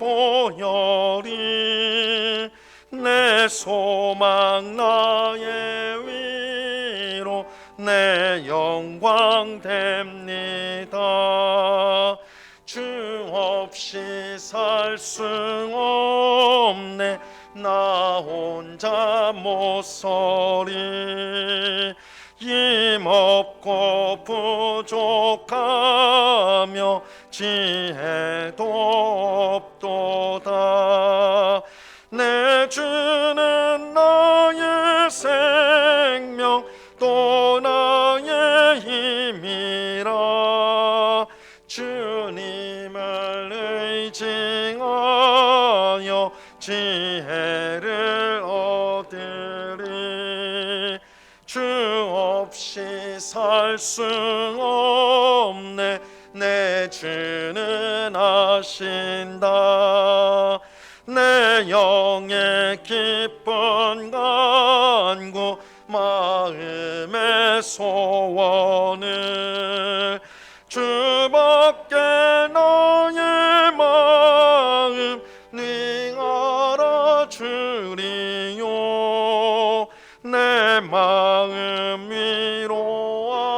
보혈이 내 소망 나의 위로 내 영광 됩니다. 주 없이 살 수 없네 나 혼자 못 서리. 힘없고 부족하며 지혜도 없도다. 내 주는 나의 생명 또 나의 힘이라. 주님을 의지하여 지혜를 얻으리. 주 없이 살 수 없네 내 주는 아신다. 내 영의 기쁜 간구 마음의 소원을 주밖에 나의 마음 네 알아주리요. 내 마음 위로하사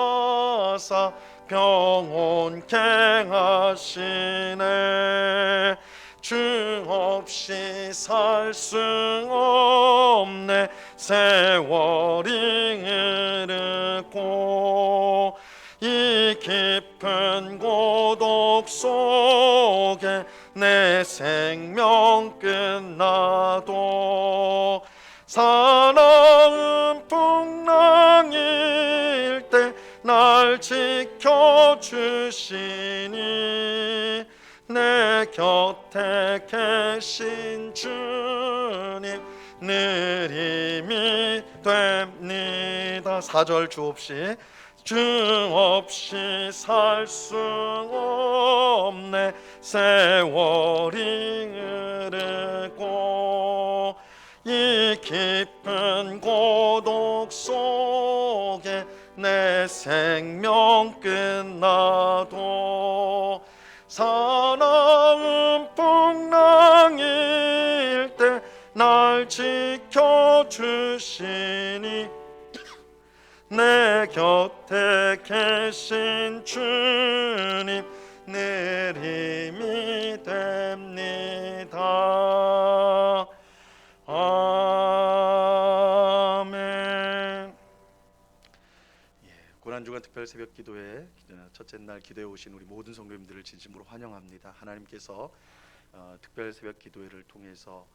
평온케 하시네. 주 없이 살 수 없네 세월이 흐르고 이 깊은 고독 속에 내 생명 끝나도 사나운 풍랑일 때 날 지켜주시니 내 곁에 계신 주님 늘 힘이 됩니다. 4절 주 없이 살 수 없네 세월이 흐르고 이 깊은 고독 속에 내 생명 끝나도 사나운 풍랑일 때 날 지켜주시니 내 곁에 계신 주님 늘 힘이 됩니다. 아멘. 고난주간 특별 새벽 기도회 첫째 날 기도해 오신 우리 모든 성도님들을 진심으로 환영합니다. 하나님께서 특별 새벽 기도회를 통해서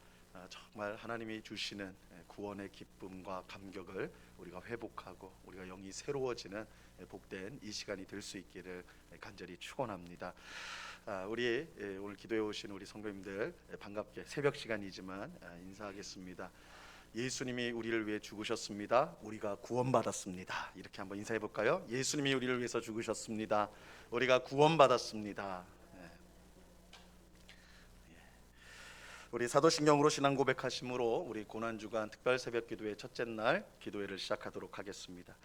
정말 하나님이 주시는 구원의 기쁨과 감격을 우리가 회복하고 우리가 영이 새로워지는 복된 이 시간이 될 수 있기를 간절히 축원합니다. 우리 오늘 기도해 오신 우리 성도님들 반갑게 새벽 시간이지만 인사하겠습니다. 예수님이 우리를 위해 죽으셨습니다. 우리가 구원받았습니다. 이렇게 한번 인사해 볼까요? 예수님이 우리를 위해서 죽으셨습니다. 우리가 구원받았습니다. 우리 사도신경으로 신앙 고백하심으로 우리 고난주간 특별 새벽 기도회 첫째 날 기도회를 시작하도록 하겠습니다.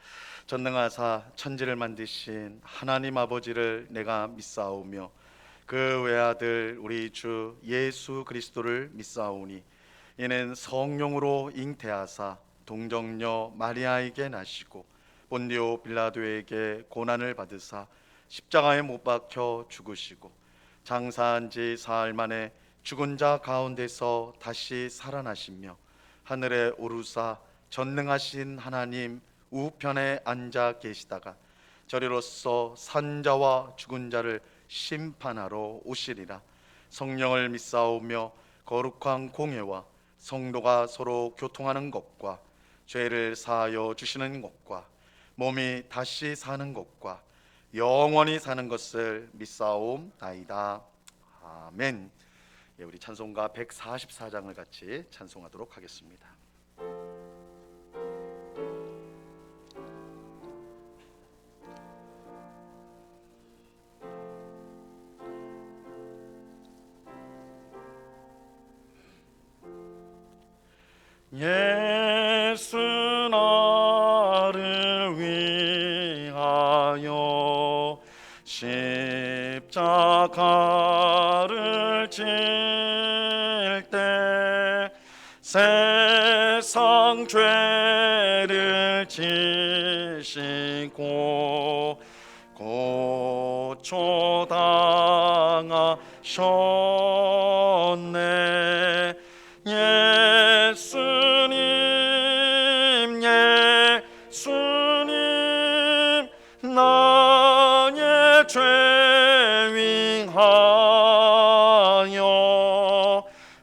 전능하사 천지를 만드신 하나님 아버지를 내가 믿사오며 그 외아들 우리 주 예수 그리스도를 믿사오니 이는 성령으로 잉태하사 동정녀 마리아에게 나시고 본디오 빌라도에게 고난을 받으사 십자가에 못 박혀 죽으시고 장사한 지 사흘 만에 죽은 자 가운데서 다시 살아나시며 하늘에 오르사 전능하신 하나님 우편에 앉아 계시다가 저리로서 산자와 죽은 자를 심판하러 오시리라. 성령을 믿사오며 거룩한 공회와 성도가 서로 교통하는 것과 죄를 사하여 주시는 것과 몸이 다시 사는 것과 영원히 사는 것을 믿사옵나이다. 아멘. 우리 찬송가 144장을 같이 찬송하도록 하겠습니다. 예수 나를 위하여 십자가를 지 때 세상 죄를 지시고 고초당하셨네. 예수님 예수님 나의 죄 위하여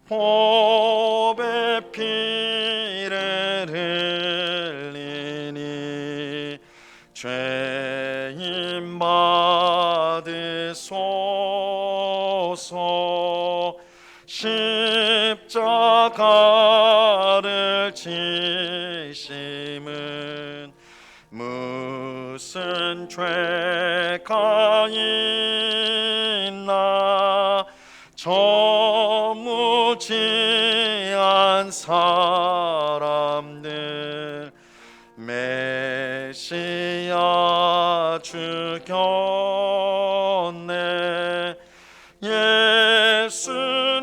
보배 피를 흘리니 죄인 받으소서. 십자가를 지심은 무슨 죄가 있나. 저 무지한 사람들 메시아 죽였네. 예수님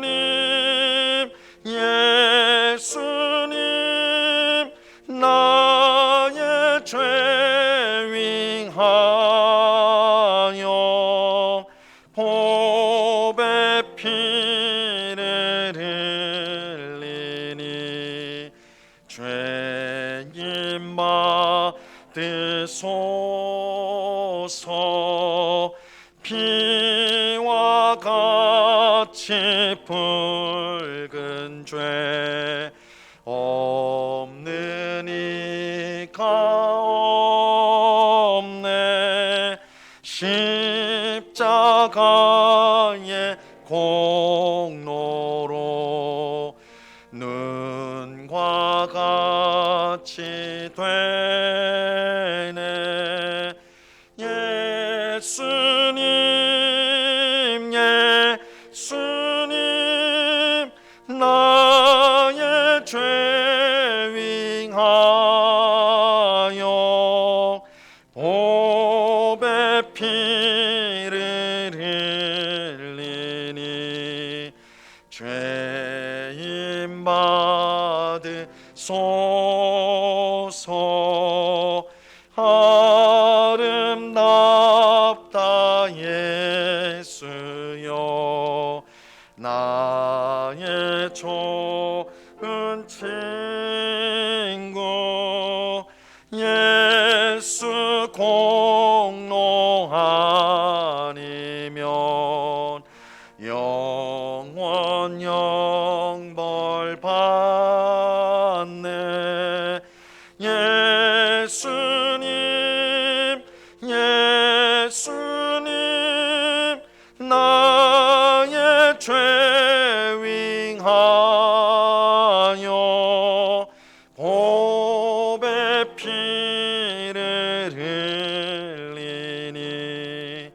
예수님 나의 죄 위하여 보배 피를 흘리니 죄인 받으소서. 피와 같이 붉은 죄 없는 이가 없네. 십자가의 공로로 눈과 같이 되네. 예수님 예수님 나의 죄 위하여 보배 피를 흘리니 죄인 받으소서. 아름답다 예수여 나의 좋은 친구. 예수 공로 아니면 영원 영벌 받네. 예수님 예수님 나의 죄 위하여 보배 피를 흘리니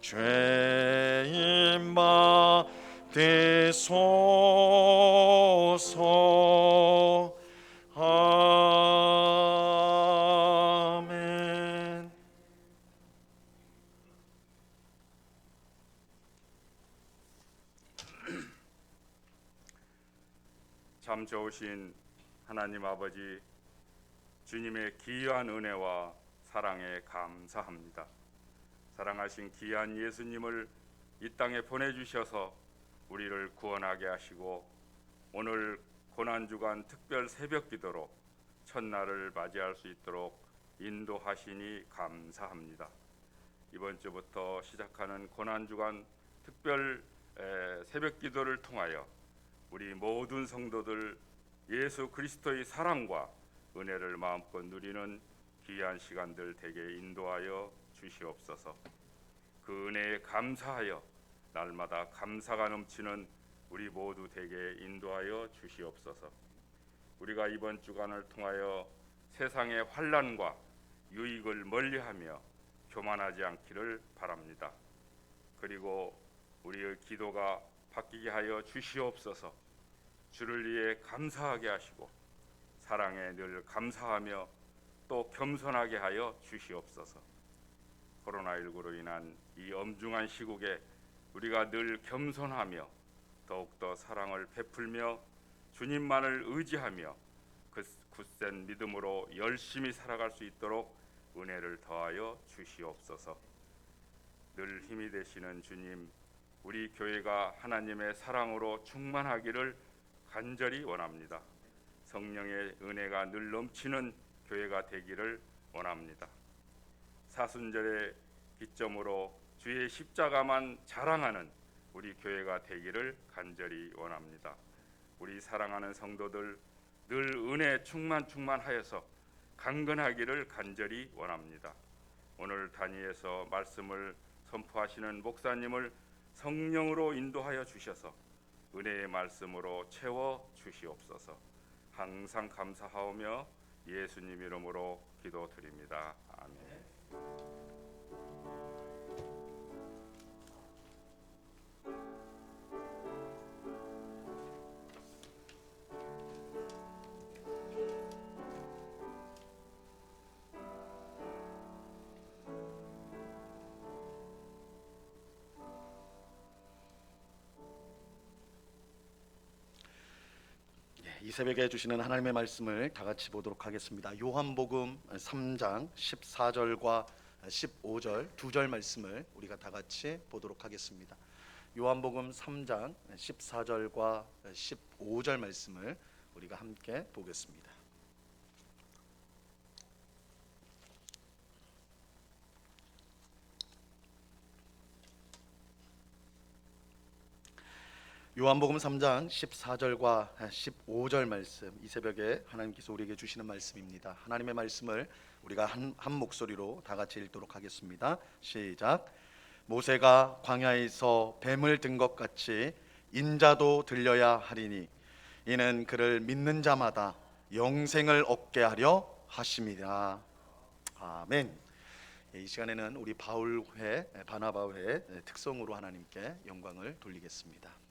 죄인 받으소서. 아멘. 참 좋으신 하나님 아버지, 주님의 귀한 은혜와 사랑에 감사합니다. 사랑하신 귀한 예수님을 이 땅에 보내주셔서 우리를 구원하게 하시고 오늘 고난주간 특별 새벽기도로 첫날을 맞이할 수 있도록 인도하시니 감사합니다. 이번 주부터 시작하는 고난주간 특별 새벽기도를 통하여 우리 모든 성도들 예수 그리스도의 사랑과 은혜를 마음껏 누리는 귀한 시간들 되게 인도하여 주시옵소서. 그 은혜에 감사하여 날마다 감사가 넘치는 우리 모두 되게 인도하여 주시옵소서. 우리가 이번 주간을 통하여 세상의 환난과 유익을 멀리하며 교만하지 않기를 바랍니다. 그리고 우리의 기도가 바뀌게 하여 주시옵소서. 주를 위해 감사하게 하시고 사랑에 늘 감사하며 또 겸손하게 하여 주시옵소서. 코로나19로 인한 이 엄중한 시국에 우리가 늘 겸손하며 더욱더 사랑을 베풀며 주님만을 의지하며 그 굳센 믿음으로 열심히 살아갈 수 있도록 은혜를 더하여 주시옵소서. 늘 힘이 되시는 주님, 우리 교회가 하나님의 사랑으로 충만하기를 간절히 원합니다. 성령의 은혜가 늘 넘치는 교회가 되기를 원합니다. 사순절의 기점으로 주의 십자가만 자랑하는 우리 교회가 되기를 간절히 원합니다. 우리 사랑하는 성도들 늘 은혜 충만하여서 강건하기를 간절히 원합니다. 오늘 단위에서 말씀을 선포하시는 목사님을 성령으로 인도하여 주셔서 은혜의 말씀으로 채워 주시옵소서. 항상 감사하오며 예수님 이름으로 기도드립니다. 아멘. 이 새벽에 주시는 하나님의 말씀을 다 같이 보도록 하겠습니다. 요한복음 3장 14절과 15절 두 절 말씀을 우리가 다 같이 보도록 하겠습니다. 요한복음 3장 14절과 15절 말씀을 우리가 함께 보겠습니다. 요한복음 3장 14절과 15절 말씀, 이 새벽에 하나님께서 우리에게 주시는 말씀입니다. 하나님의 말씀을 우리가 한 목소리로 다 같이 읽도록 하겠습니다. 시작. 모세가 광야에서 뱀을 든 것 같이 인자도 들려야 하리니 이는 그를 믿는 자마다 영생을 얻게 하려 하심이라. 아멘. 이 시간에는 우리 바울회, 바나바회 특성으로 하나님께 영광을 돌리겠습니다.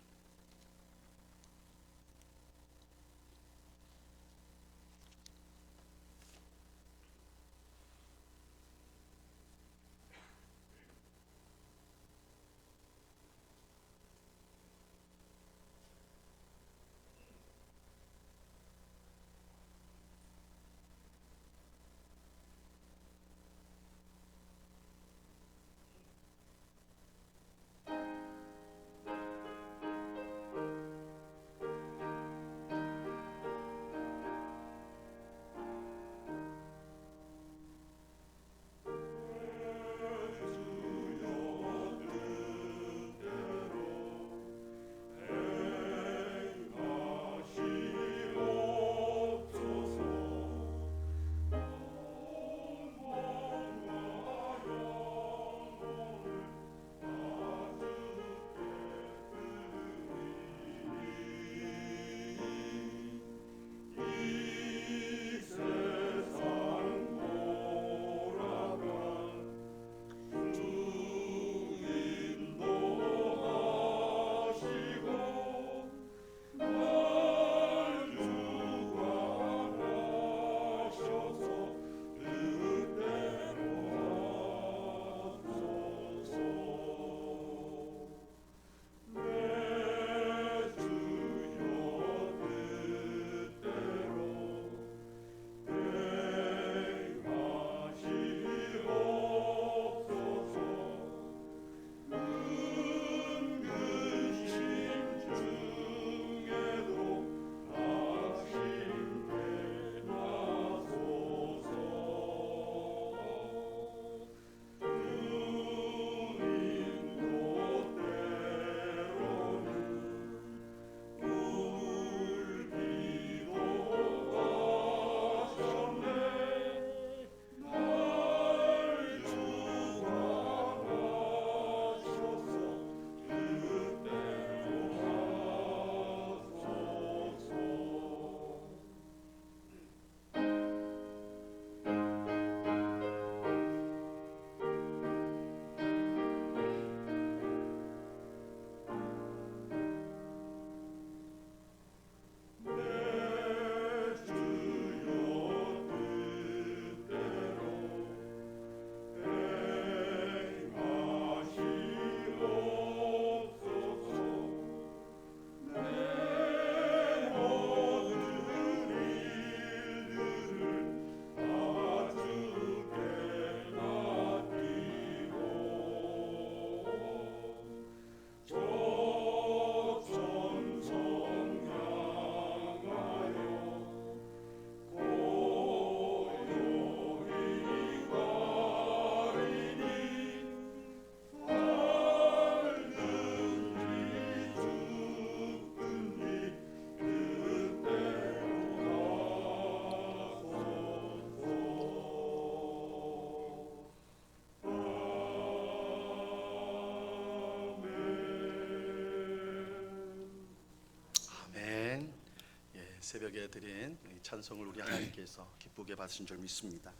새벽에 드린 이 찬송을 우리 하나님께서 기쁘게 받으신 줄 믿습니다.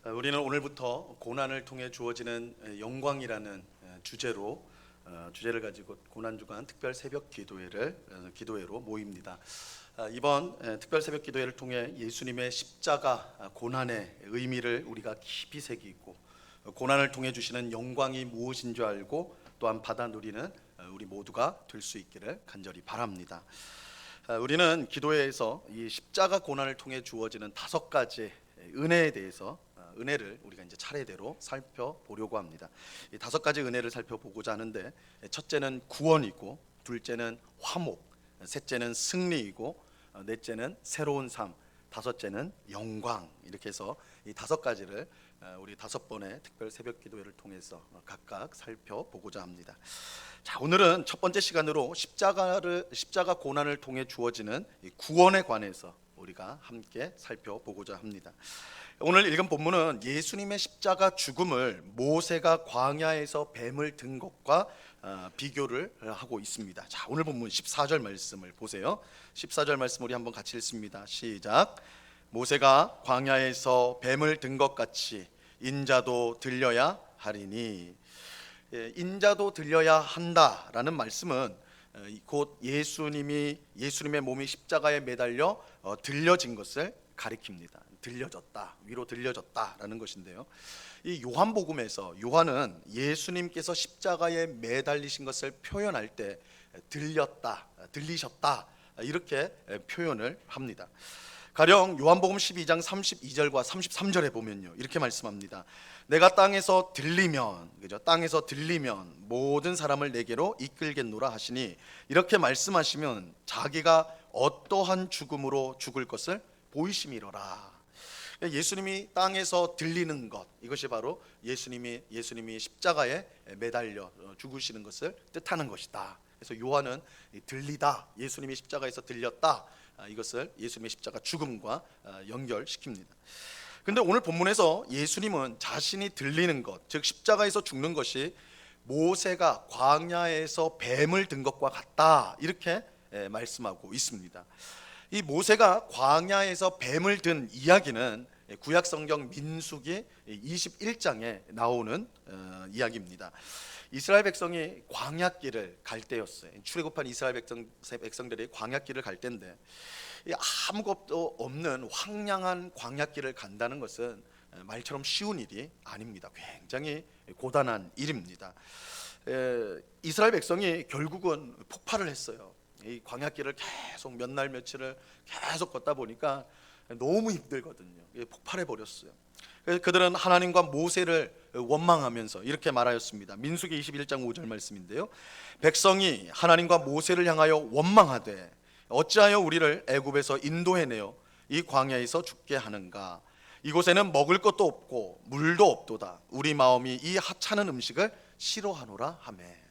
우리는 오늘부터 고난을 통해 주어지는 영광이라는 주제를 가지고 고난주간 특별 새벽 기도회로 모입니다. 이번 특별 새벽 기도회를 통해 예수님의 십자가 고난의 의미를 우리가 깊이 새기고 고난을 통해 주시는 영광이 무엇인 줄 알고 또한 받아 누리는 우리 모두가 될 수 있기를 간절히 바랍니다. 우리는 기도회에서 이 십자가 고난을 통해 주어지는 5가지 은혜에 대해서 은혜를 우리가 이제 차례대로 살펴보려고 합니다. 이 5가지 은혜를 살펴보고자 하는데, 첫째는 구원이고, 둘째는 화목, 셋째는 승리이고, 넷째는 새로운 삶, 다섯째는 영광. 이렇게 해서 이 5가지를 우리 5번의 특별 새벽 기도회를 통해서 각각 살펴보고자 합니다. 자, 오늘은 첫 번째 시간으로 십자가 고난을 통해 주어지는 구원에 관해서 우리가 함께 살펴보고자 합니다. 오늘 읽은 본문은 예수님의 십자가 죽음을 모세가 광야에서 뱀을 든 것과 비교를 하고 있습니다. 자, 오늘 본문 14절 말씀을 보세요. 14절 말씀 우리 한번 같이 읽습니다. 시작. 모세가 광야에서 뱀을 든 것 같이 인자도 들려야 하리니. 인자도 들려야 한다라는 말씀은 곧 예수님의 몸이 십자가에 매달려 들려진 것을 가리킵니다. 들려졌다, 위로 들려졌다라는 것인데요. 이 요한복음에서 요한은 예수님께서 십자가에 매달리신 것을 표현할 때 들렸다, 들리셨다 이렇게 표현을 합니다. 가령 요한복음 12장 32절과 33절에 보면요, 이렇게 말씀합니다. 내가 땅에서 들리면, 그죠? 땅에서 들리면 모든 사람을 내게로 이끌겠노라 하시니, 이렇게 말씀하시면 자기가 어떠한 죽음으로 죽을 것을 보이심이로라. 예수님이 땅에서 들리는 것, 이것이 바로 예수님이 십자가에 매달려 죽으시는 것을 뜻하는 것이다. 그래서 요한은 들리다, 예수님이 십자가에서 들렸다, 이것을 예수님의 십자가 죽음과 연결시킵니다. 그런데 오늘 본문에서 예수님은 자신이 들리는 것, 즉 십자가에서 죽는 것이 모세가 광야에서 뱀을 든 것과 같다, 이렇게 말씀하고 있습니다. 이 모세가 광야에서 뱀을 든 이야기는 구약 성경 민수기 21장에 나오는 이야기입니다. 이스라엘 백성이 광야길을 갈 때였어요. 출애굽한 이스라엘 백성들이 광야길을 갈 때인데, 아무것도 없는 황량한 광야길을 간다는 것은 말처럼 쉬운 일이 아닙니다. 굉장히 고단한 일입니다. 이스라엘 백성이 결국은 폭발을 했어요. 이 광야길을 계속 몇 날 며칠을 계속 걷다 보니까 너무 힘들거든요. 폭발해 버렸어요. 그래서 그들은 하나님과 모세를 원망하면서 이렇게 말하였습니다. 민수기 21장 5절 말씀인데요. 백성이 하나님과 모세를 향하여 원망하되 어찌하여 우리를 애굽에서 인도해내어 이 광야에서 죽게 하는가. 이곳에는 먹을 것도 없고 물도 없도다. 우리 마음이 이 하찮은 음식을 싫어하노라 하매.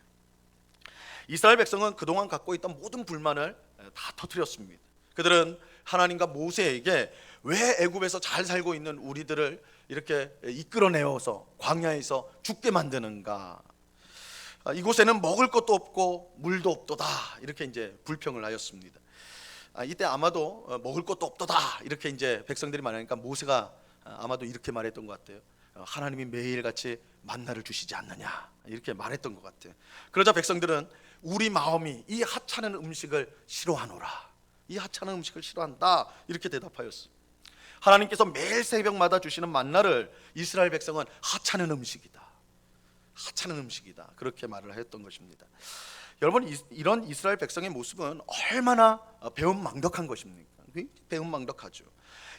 이스라엘 백성은 그동안 갖고 있던 모든 불만을 다 터뜨렸습니다. 그들은 하나님과 모세에게 왜 애굽에서 잘 살고 있는 우리들을 이렇게 이끌어내어서 광야에서 죽게 만드는가, 이곳에는 먹을 것도 없고 물도 없도다, 이렇게 이제 불평을 하였습니다. 이때 아마도 먹을 것도 없도다 이렇게 이제 백성들이 말하니까 모세가 아마도 이렇게 말했던 것 같아요. 하나님이 매일같이 만나를 주시지 않느냐, 이렇게 말했던 것 같아요. 그러자 백성들은 우리 마음이 이 하찮은 음식을 싫어하노라, 이 하찮은 음식을 싫어한다, 이렇게 대답하였어요. 하나님께서 매일 새벽마다 주시는 만나를 이스라엘 백성은 하찮은 음식이다, 하찮은 음식이다, 그렇게 말을 하였던 것입니다. 여러분, 이런 이스라엘 백성의 모습은 얼마나 배은망덕한 것입니까? 배은망덕하죠.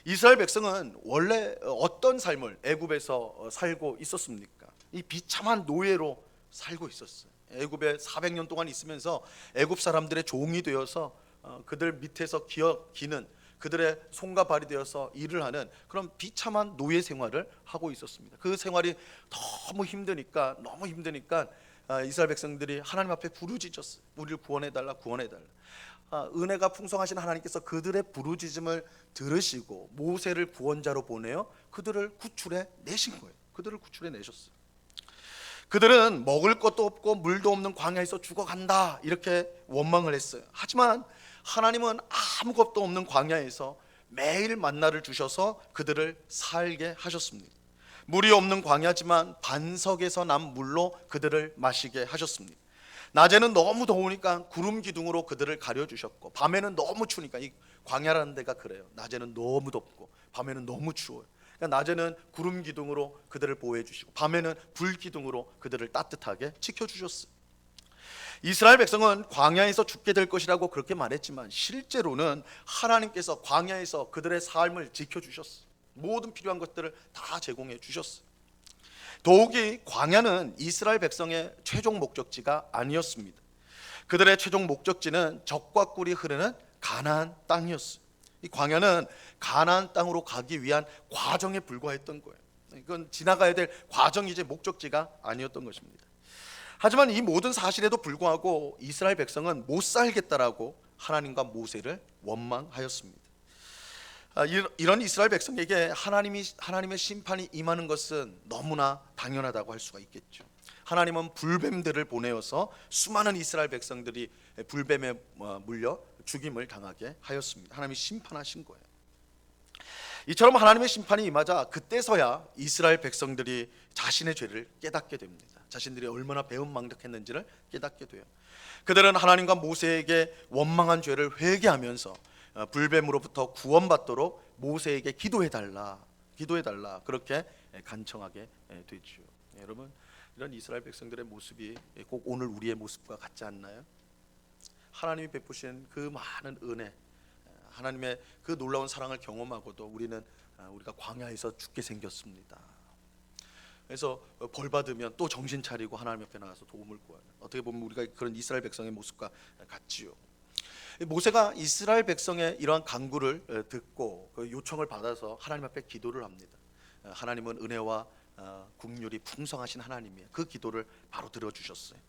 이스라엘 백성은 원래 어떤 삶을 애굽에서 살고 있었습니까? 이 비참한 노예로 살고 있었어요. 애굽에 400년 동안 있으면서 애굽 사람들의 종이 되어서 그들 밑에서 기는, 그들의 손과 발이 되어서 일을 하는 그런 비참한 노예 생활을 하고 있었습니다. 그 생활이 너무 힘드니까 이스라엘 백성들이 하나님 앞에 부르짖었어요. 우리를 구원해달라, 구원해달라. 은혜가 풍성하신 하나님께서 그들의 부르짖음을 들으시고 모세를 구원자로 보내어 그들을 구출해 내신 거예요. 그들을 구출해 내셨어요. 그들은 먹을 것도 없고 물도 없는 광야에서 죽어간다 이렇게 원망을 했어요. 하지만 하나님은 아무것도 없는 광야에서 매일 만나를 주셔서 그들을 살게 하셨습니다. 물이 없는 광야지만 반석에서 난 물로 그들을 마시게 하셨습니다. 낮에는 너무 더우니까 구름 기둥으로 그들을 가려주셨고, 밤에는 너무 추우니까, 이 광야라는 데가 그래요. 낮에는 너무 덥고 밤에는 너무 추워요. 그러니까 낮에는 구름 기둥으로 그들을 보호해 주시고, 밤에는 불 기둥으로 그들을 따뜻하게 지켜주셨어요. 이스라엘 백성은 광야에서 죽게 될 것이라고 그렇게 말했지만, 실제로는 하나님께서 광야에서 그들의 삶을 지켜주셨어요. 모든 필요한 것들을 다 제공해 주셨어요. 더욱이 광야는 이스라엘 백성의 최종 목적지가 아니었습니다. 그들의 최종 목적지는 적과 꿀이 흐르는 가나안 땅이었어요. 이 광야는 가나안 땅으로 가기 위한 과정에 불과했던 거예요. 이건 지나가야 될 과정이지 목적지가 아니었던 것입니다. 하지만 이 모든 사실에도 불구하고 이스라엘 백성은 못 살겠다라고 하나님과 모세를 원망하였습니다. 이런 이스라엘 백성에게 하나님의 심판이 임하는 것은 너무나 당연하다고 할 수가 있겠죠. 하나님은 불뱀들을 보내어서 수많은 이스라엘 백성들이 불뱀에 물려 죽임을 당하게 하였습니다. 하나님이 심판하신 거예요. 이처럼 하나님의 심판이 임하자 그때서야 이스라엘 백성들이 자신의 죄를 깨닫게 됩니다. 자신들이 얼마나 배은망덕했는지를 깨닫게 돼요. 그들은 하나님과 모세에게 원망한 죄를 회개하면서 불뱀으로부터 구원받도록 모세에게 기도해달라 그렇게 간청하게 되죠. 여러분, 이런 이스라엘 백성들의 모습이 꼭 오늘 우리의 모습과 같지 않나요? 하나님이 베푸신 그 많은 은혜, 하나님의 그 놀라운 사랑을 경험하고도 우리가 광야에서 죽게 생겼습니다. 그래서 벌 받으면 또 정신 차리고 하나님 옆에 나가서 도움을 구하는, 어떻게 보면 우리가 그런 이스라엘 백성의 모습과 같지요. 모세가 이스라엘 백성의 이러한 간구를 듣고 그 요청을 받아서 하나님 앞에 기도를 합니다. 하나님은 은혜와 긍휼이 풍성하신 하나님이에요. 그 기도를 바로 들어주셨어요.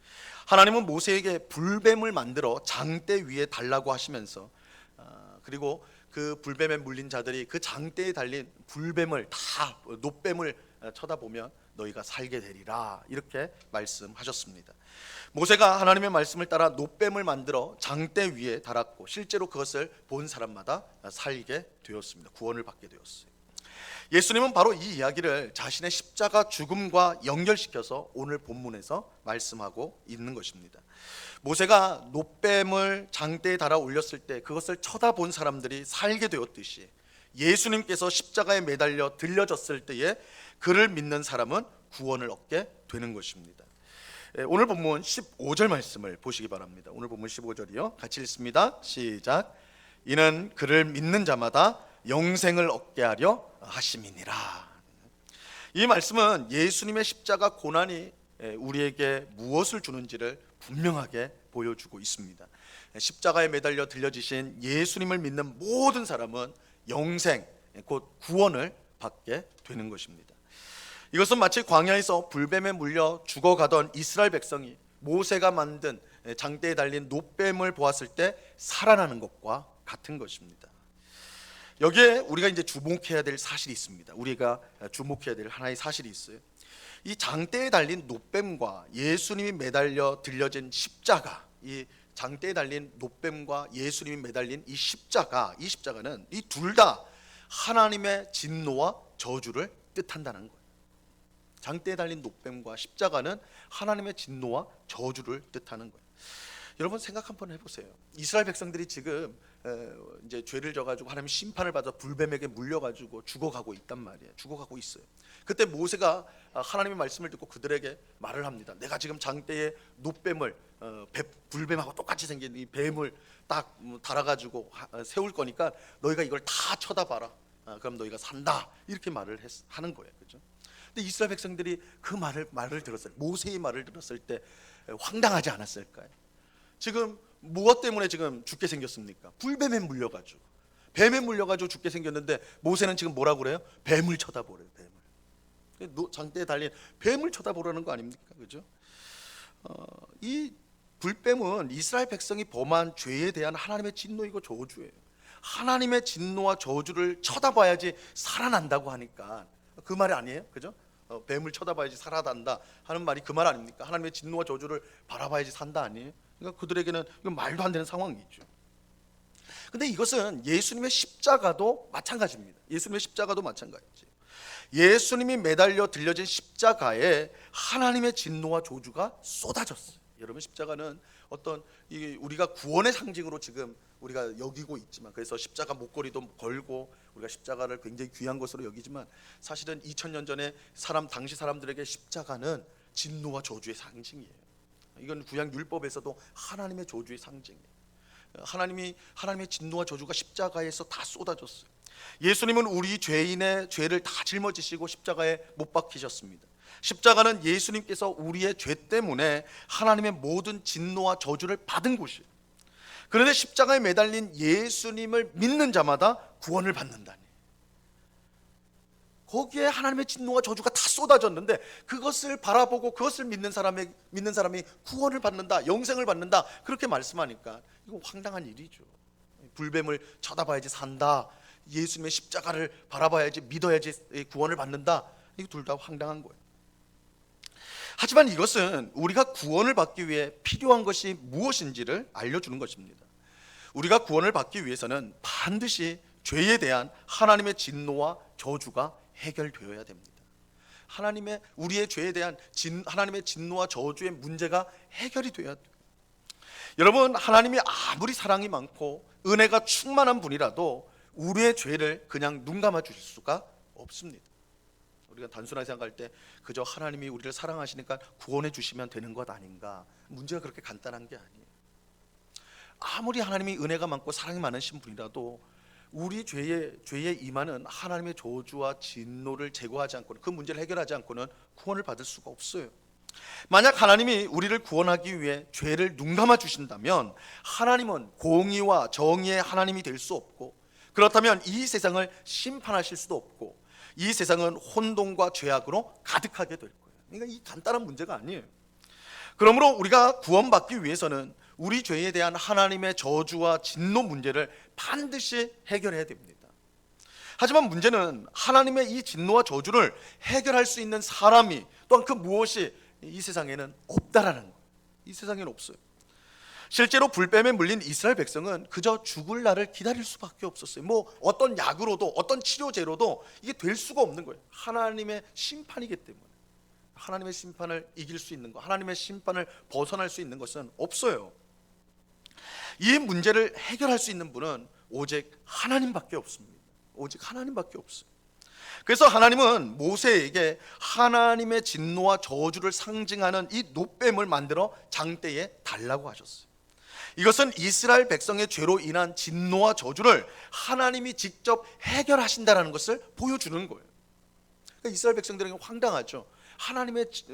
하나님은 모세에게 불뱀을 만들어 장대 위에 달라고 하시면서, 그리고 그 불뱀에 물린 자들이 그 장대에 달린 불뱀을 다 놋뱀을 쳐다보면 너희가 살게 되리라 이렇게 말씀하셨습니다. 모세가 하나님의 말씀을 따라 놋뱀을 만들어 장대 위에 달았고, 실제로 그것을 본 사람마다 살게 되었습니다. 구원을 받게 되었어요. 예수님은 바로 이 이야기를 자신의 십자가 죽음과 연결시켜서 오늘 본문에서 말씀하고 있는 것입니다. 모세가 놋뱀을 장대에 달아 올렸을 때 그것을 쳐다본 사람들이 살게 되었듯이, 예수님께서 십자가에 매달려 들려졌을 때에 그를 믿는 사람은 구원을 얻게 되는 것입니다. 오늘 본문 15절 말씀을 보시기 바랍니다. 오늘 본문 15절이요, 같이 읽습니다. 시작. 이는 그를 믿는 자마다 영생을 얻게 하려 하심이니라. 이 말씀은 예수님의 십자가 고난이 우리에게 무엇을 주는지를 분명하게 보여주고 있습니다. 십자가에 매달려 들려지신 예수님을 믿는 모든 사람은 영생, 곧 구원을 받게 되는 것입니다. 이것은 마치 광야에서 불뱀에 물려 죽어가던 이스라엘 백성이 모세가 만든 장대에 달린 놋뱀을 보았을 때 살아나는 것과 같은 것입니다. 여기에 우리가 이제 주목해야 될 사실이 있습니다. 우리가 주목해야 될 하나의 사실이 있어요. 이 장대에 달린 놋뱀과 예수님이 매달려 들려진 십자가, 이 장대에 달린 놋뱀과 예수님이 매달린 이 십자가는 이 둘 다 하나님의 진노와 저주를 뜻한다는 거예요. 장대에 달린 놋뱀과 십자가는 하나님의 진노와 저주를 뜻하는 거예요. 여러분 생각 한번 해보세요. 이스라엘 백성들이 지금 이제 죄를 져가지고 하나님 심판을 받아 불뱀에게 물려가지고 죽어가고 있단 말이에요. 죽어가고 있어요. 그때 모세가 하나님의 말씀을 듣고 그들에게 말을 합니다. 내가 지금 장대에 놋뱀을 불뱀하고 똑같이 생긴 이 뱀을 딱 달아가지고 세울 거니까 너희가 이걸 다 쳐다봐라. 그럼 너희가 산다. 이렇게 말을 하는 거예요. 그렇죠? 근데 이스라엘 백성들이 그 말을 들었어요. 모세의 말을 들었을 때 황당하지 않았을까요? 지금 무엇 때문에 지금 죽게 생겼습니까? 불뱀에 물려가지고, 뱀에 물려가지고 죽게 생겼는데 모세는 지금 뭐라고 그래요? 뱀을 쳐다보래요. 뱀을. 장대에 달린 뱀을 쳐다보라는 거 아닙니까? 그죠? 이 불뱀은 이스라엘 백성이 범한 죄에 대한 하나님의 진노이고 저주예요. 하나님의 진노와 저주를 쳐다봐야지 살아난다고 하니까 그 말이 아니에요, 그죠? 뱀을 쳐다봐야지 살아난다 하는 말이 그 말 아닙니까? 하나님의 진노와 저주를 바라봐야지 산다 아니에요? 그러니까 그들에게는 이건 말도 안 되는 상황이죠. 근데 이것은 예수님의 십자가도 마찬가지입니다. 예수님의 십자가도 마찬가지죠. 예수님이 매달려 들려진 십자가에 하나님의 진노와 저주가 쏟아졌어요. 여러분, 십자가는 어떤 우리가 구원의 상징으로 지금 우리가 여기고 있지만, 그래서 십자가 목걸이도 걸고 우리가 십자가를 굉장히 귀한 것으로 여기지만, 사실은 2000년 전에 당시 사람들에게 십자가는 진노와 저주의 상징이에요. 이건 구약 율법에서도 하나님의 저주의 상징이에요. 하나님의 진노와 저주가 십자가에서 다 쏟아졌어요. 예수님은 우리 죄인의 죄를 다 짊어지시고 십자가에 못 박히셨습니다. 십자가는 예수님께서 우리의 죄 때문에 하나님의 모든 진노와 저주를 받은 곳이에요. 그런데 십자가에 매달린 예수님을 믿는 자마다 구원을 받는다니. 거기에 하나님의 진노와 저주가 다 쏟아졌는데 그것을 바라보고 그것을 믿는 사람이 구원을 받는다, 영생을 받는다, 그렇게 말씀하니까 이거 황당한 일이죠. 불뱀을 쳐다봐야지 산다, 예수님의 십자가를 바라봐야지, 믿어야지 구원을 받는다, 이거 둘 다 황당한 거예요. 하지만 이것은 우리가 구원을 받기 위해 필요한 것이 무엇인지를 알려주는 것입니다. 우리가 구원을 받기 위해서는 반드시 죄에 대한 하나님의 진노와 저주가 해결되어야 됩니다. 우리의 죄에 대한 하나님의 진노와 저주의 문제가 해결이 돼야 돼요. 여러분, 하나님이 아무리 사랑이 많고 은혜가 충만한 분이라도 우리의 죄를 그냥 눈 감아 주실 수가 없습니다. 우리가 단순하게 생각할 때 그저 하나님이 우리를 사랑하시니까 구원해 주시면 되는 것 아닌가, 문제가 그렇게 간단한 게 아니에요. 아무리 하나님이 은혜가 많고 사랑이 많으신 분이라도 우리 죄에 임하는 하나님의 저주와 진노를 제거하지 않고는, 그 문제를 해결하지 않고는 구원을 받을 수가 없어요. 만약 하나님이 우리를 구원하기 위해 죄를 눈감아 주신다면 하나님은 공의와 정의의 하나님이 될 수 없고, 그렇다면 이 세상을 심판하실 수도 없고, 이 세상은 혼돈과 죄악으로 가득하게 될 거예요. 그러니까 이 간단한 문제가 아니에요. 그러므로 우리가 구원받기 위해서는 우리 죄에 대한 하나님의 저주와 진노 문제를 반드시 해결해야 됩니다. 하지만 문제는 하나님의 이 진노와 저주를 해결할 수 있는 사람이, 또한 그 무엇이 이 세상에는 없다라는 거예요. 이 세상에는 없어요. 실제로 불뱀에 물린 이스라엘 백성은 그저 죽을 날을 기다릴 수밖에 없었어요. 어떤 약으로도 어떤 치료제로도 이게 될 수가 없는 거예요. 하나님의 심판이기 때문에. 하나님의 심판을 이길 수 있는 것, 하나님의 심판을 벗어날 수 있는 것은 없어요. 이 문제를 해결할 수 있는 분은 오직 하나님밖에 없습니다. 오직 하나님밖에 없어요. 그래서 하나님은 모세에게 하나님의 진노와 저주를 상징하는 이 놋뱀을 만들어 장대에 달라고 하셨어요. 이것은 이스라엘 백성의 죄로 인한 진노와 저주를 하나님이 직접 해결하신다는 것을 보여주는 거예요. 그러니까 이스라엘 백성들에게 황당하죠.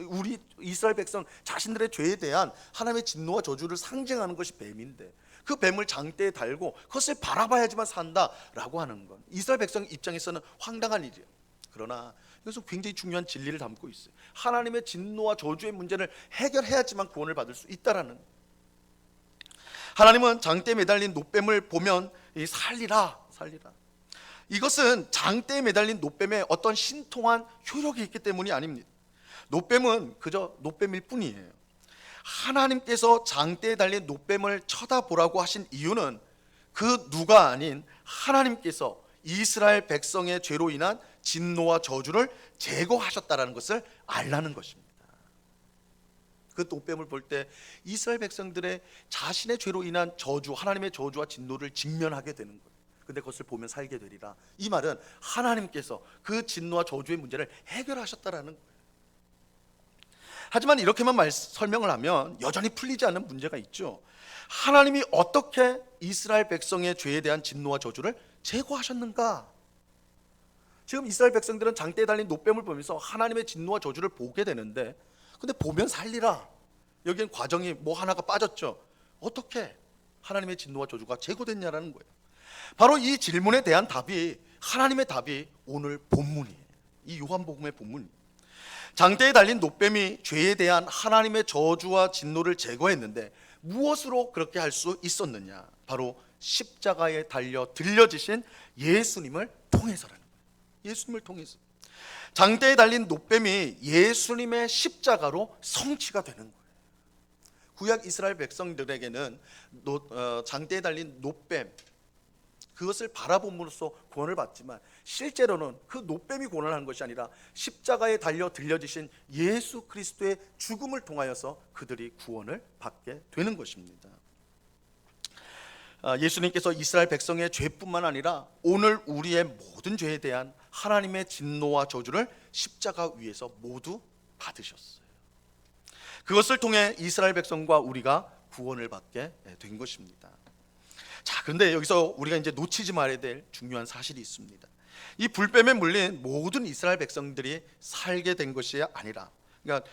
우리 이스라엘 백성 자신들의 죄에 대한 하나님의 진노와 저주를 상징하는 것이 뱀인데, 그 뱀을 장대에 달고 그것을 바라봐야지만 산다라고 하는 건 이스라엘 백성 입장에서는 황당한 일이에요. 그러나 이것은 굉장히 중요한 진리를 담고 있어요. 하나님의 진노와 저주의 문제를 해결해야지만 구원을 받을 수 있다라는 거예요. 하나님은 장대에 매달린 놋뱀을 보면 살리라. 이것은 장대에 매달린 놋뱀에 어떤 신통한 효력이 있기 때문이 아닙니다. 놋뱀은 그저 놋뱀일 뿐이에요. 하나님께서 장대에 달린 놋뱀을 쳐다보라고 하신 이유는 그 누가 아닌 하나님께서 이스라엘 백성의 죄로 인한 진노와 저주를 제거하셨다는 것을 알라는 것입니다. 그 놋뱀을 볼 때 이스라엘 백성들의 자신의 죄로 인한 저주, 하나님의 저주와 진노를 직면하게 되는 거예요. 근데 그것을 보면 살게 되리라. 이 말은 하나님께서 그 진노와 저주의 문제를 해결하셨다라는 거예요. 하지만 이렇게만 설명을 하면 여전히 풀리지 않는 문제가 있죠. 하나님이 어떻게 이스라엘 백성의 죄에 대한 진노와 저주를 제거하셨는가? 지금 이스라엘 백성들은 장대에 달린 놋뱀을 보면서 하나님의 진노와 저주를 보게 되는데, 근데 보면 살리라. 여기엔 과정이 하나가 빠졌죠. 어떻게 하나님의 진노와 저주가 제거됐냐라는 거예요. 바로 이 질문에 대한 답이, 하나님의 답이 오늘 본문이에요. 이 요한복음의 본문이에요. 장대에 달린 놋뱀이 죄에 대한 하나님의 저주와 진노를 제거했는데 무엇으로 그렇게 할 수 있었느냐? 바로 십자가에 달려 들려지신 예수님을 통해서라는 거예요. 예수님을 통해서. 장대에 달린 놋뱀이 예수님의 십자가로 성취가 되는 거예요. 구약 이스라엘 백성들에게는 장대에 달린 놋뱀, 그것을 바라봄으로써 구원을 받지만 실제로는 그 놋뱀이 구원을 하는 것이 아니라 십자가에 달려 들려지신 예수 그리스도의 죽음을 통하여서 그들이 구원을 받게 되는 것입니다. 예수님께서 이스라엘 백성의 죄뿐만 아니라 오늘 우리의 모든 죄에 대한 하나님의 진노와 저주를 십자가 위에서 모두 받으셨어요. 그것을 통해 이스라엘 백성과 우리가 구원을 받게 된 것입니다. 자, 그런데 여기서 우리가 이제 놓치지 말아야 될 중요한 사실이 있습니다. 이 불뱀에 물린 모든 이스라엘 백성들이 살게 된 것이 아니라, 그러니까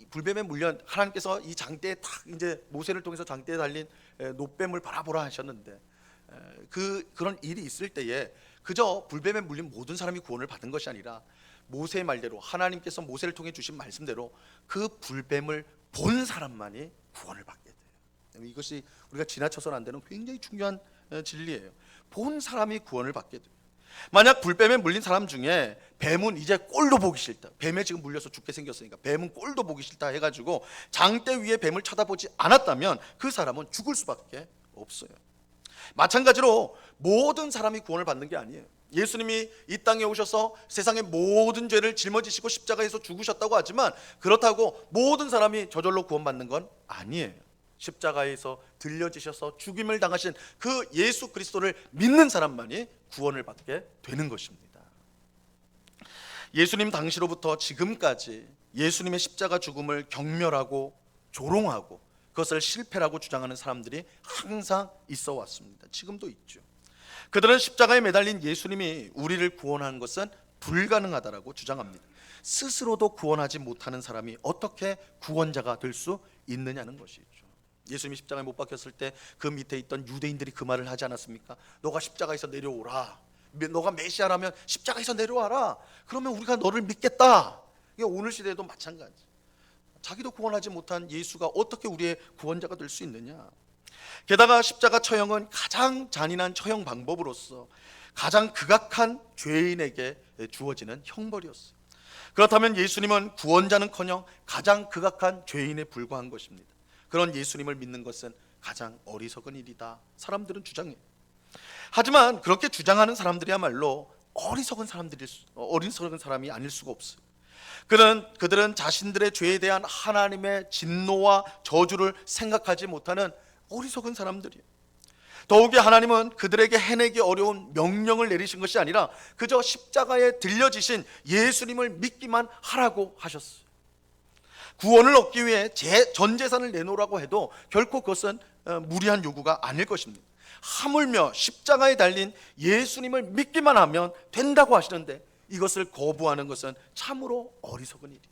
불뱀에 물려 하나님께서 이 장대에 탁 이제 모세를 통해서 장대에 달린 놋뱀을 바라보라 하셨는데, 그런 일이 있을 때에 그저 불뱀에 물린 모든 사람이 구원을 받은 것이 아니라 모세의 말대로 하나님께서 모세를 통해 주신 말씀대로 그 불뱀을 본 사람만이 구원을 받게 돼요. 이것이 우리가 지나쳐서는 안 되는 굉장히 중요한 진리예요. 본 사람이 구원을 받게 돼요. 만약 불뱀에 물린 사람 중에 뱀은 이제 꼴도 보기 싫다, 뱀에 지금 물려서 죽게 생겼으니까 뱀은 꼴도 보기 싫다 해가지고 장대 위에 뱀을 쳐다보지 않았다면 그 사람은 죽을 수밖에 없어요. 마찬가지로 모든 사람이 구원을 받는 게 아니에요. 예수님이 이 땅에 오셔서 세상의 모든 죄를 짊어지시고 십자가에서 죽으셨다고 하지만 그렇다고 모든 사람이 저절로 구원받는 건 아니에요. 십자가에서 들려지셔서 죽임을 당하신 그 예수 그리스도를 믿는 사람만이 구원을 받게 되는 것입니다. 예수님 당시로부터 지금까지 예수님의 십자가 죽음을 경멸하고 조롱하고 그것을 실패라고 주장하는 사람들이 항상 있어 왔습니다. 지금도 있죠. 그들은 십자가에 매달린 예수님이 우리를 구원하는 것은 불가능하다라고 주장합니다. 스스로도 구원하지 못하는 사람이 어떻게 구원자가 될 수 있느냐는 것이죠. 예수님이 십자가에 못 박혔을 때 그 밑에 있던 유대인들이 그 말을 하지 않았습니까? 너가 십자가에서 내려오라, 너가 메시아라면 십자가에서 내려와라, 그러면 우리가 너를 믿겠다. 오늘 시대에도 마찬가지. 자기도 구원하지 못한 예수가 어떻게 우리의 구원자가 될 수 있느냐. 게다가 십자가 처형은 가장 잔인한 처형 방법으로서 가장 극악한 죄인에게 주어지는 형벌이었어요. 그렇다면 예수님은 구원자는커녕 가장 극악한 죄인에 불과한 것입니다. 그런 예수님을 믿는 것은 가장 어리석은 일이다, 사람들은 주장해요. 하지만 그렇게 주장하는 사람들이야말로 어리석은 사람이 아닐 수가 없어요. 그들은 자신들의 죄에 대한 하나님의 진노와 저주를 생각하지 못하는 어리석은 사람들이에요. 더욱이 하나님은 그들에게 해내기 어려운 명령을 내리신 것이 아니라 그저 십자가에 들려지신 예수님을 믿기만 하라고 하셨어요. 구원을 얻기 위해 전 재산을 내놓으라고 해도 결코 그것은 무리한 요구가 아닐 것입니다. 하물며 십자가에 달린 예수님을 믿기만 하면 된다고 하시는데 이것을 거부하는 것은 참으로 어리석은 일이죠.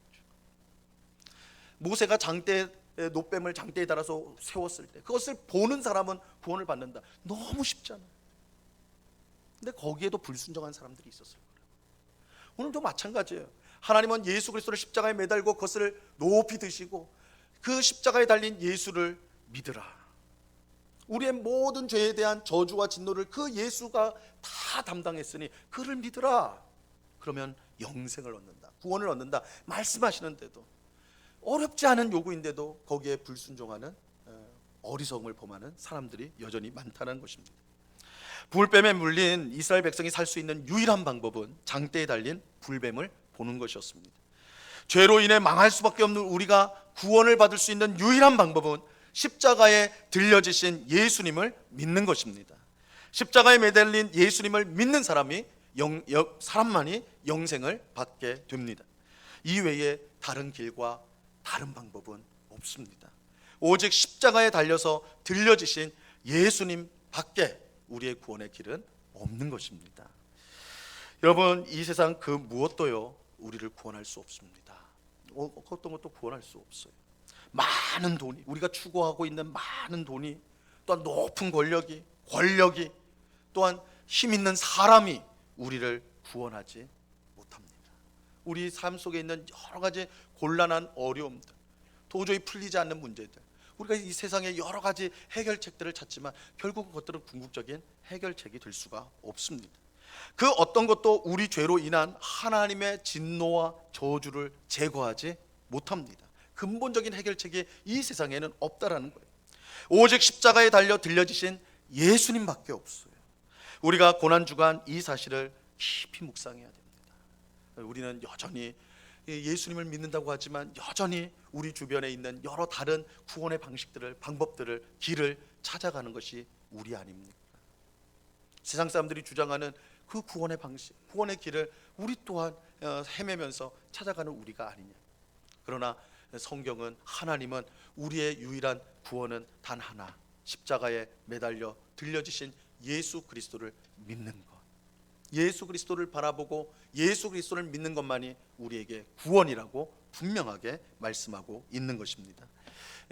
모세가 놋뱀을 장대에 달아서 세웠을 때 그것을 보는 사람은 구원을 받는다, 너무 쉽잖아요. 근데 거기에도 불순종한 사람들이 있었을 거예요. 오늘도 마찬가지예요. 하나님은 예수 그리스도를 십자가에 매달고 그것을 높이 드시고 그 십자가에 달린 예수를 믿으라. 우리의 모든 죄에 대한 저주와 진노를 그 예수가 다 담당했으니 그를 믿으라. 그러면 영생을 얻는다, 구원을 얻는다 말씀하시는데도, 어렵지 않은 요구인데도 거기에 불순종하는 어리석음을 범하는 사람들이 여전히 많다는 것입니다. 불뱀에 물린 이스라엘 백성이 살 수 있는 유일한 방법은 장대에 달린 불뱀을 보는 것이었습니다. 죄로 인해 망할 수밖에 없는 우리가 구원을 받을 수 있는 유일한 방법은 십자가에 들려지신 예수님을 믿는 것입니다. 십자가에 매달린 예수님을 믿는 사람만이 영생을 받게 됩니다. 이외에 다른 길과 다른 방법은 없습니다. 오직 십자가에 달려서 들려지신 예수님 밖에 우리의 구원의 길은 없는 것입니다. 여러분, 이 세상 그 무엇도요 우리를 구원할 수 없습니다. 어떤 것도 구원할 수 없어요. 많은 돈이, 우리가 추구하고 있는 많은 돈이, 또한 높은 권력이, 또한 힘 있는 사람이 우리를 구원하지 못합니다. 우리 삶 속에 있는 여러 가지 곤란한 어려움들, 도저히 풀리지 않는 문제들, 우리가 이 세상에 여러 가지 해결책들을 찾지만 결국 그것들은 궁극적인 해결책이 될 수가 없습니다. 그 어떤 것도 우리 죄로 인한 하나님의 진노와 저주를 제거하지 못합니다. 근본적인 해결책이 이 세상에는 없다라는 거예요. 오직 십자가에 달려 들려지신 예수님밖에 없어요. 우리가 고난주간 이 사실을 깊이 묵상해야 됩니다. 우리는 여전히 예수님을 믿는다고 하지만 여전히 우리 주변에 있는 여러 다른 구원의 방식들을, 방법들을, 길을 찾아가는 것이 우리 아닙니까? 세상 사람들이 주장하는 그 구원의 방식, 구원의 길을 우리 또한 헤매면서 찾아가는 우리가 아니냐. 그러나 성경은, 하나님은 우리의 유일한 구원은 단 하나, 십자가에 매달려 들려지신 예수 그리스도를 믿는 것, 예수 그리스도를 바라보고 예수 그리스도를 믿는 것만이 우리에게 구원이라고 분명하게 말씀하고 있는 것입니다.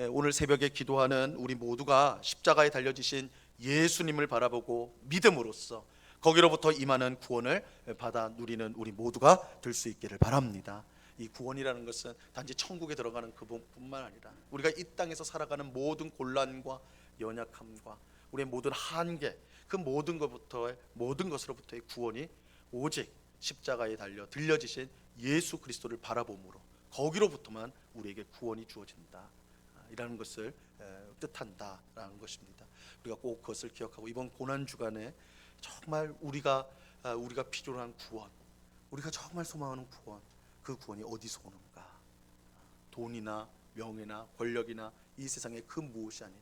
오늘 새벽에 기도하는 우리 모두가 십자가에 달려지신 예수님을 바라보고 믿음으로써 거기로부터 임하는 구원을 받아 누리는 우리 모두가 될 수 있기를 바랍니다. 이 구원이라는 것은 단지 천국에 들어가는 그뿐만 아니라 우리가 이 땅에서 살아가는 모든 곤란과 연약함과 우리의 모든 한계, 그 모든 것으로부터의 구원이 오직 십자가에 달려 들려지신 예수 그리스도를 바라봄으로 거기로부터만 우리에게 구원이 주어진다, 이라는 것을 뜻한다라는 것입니다. 우리가 꼭 그것을 기억하고 이번 고난 주간에 정말 우리가 필요로 한 구원, 우리가 정말 소망하는 구원, 그 구원이 어디서 오는가? 돈이나 명예나 권력이나 이 세상의 그 무엇이 아닌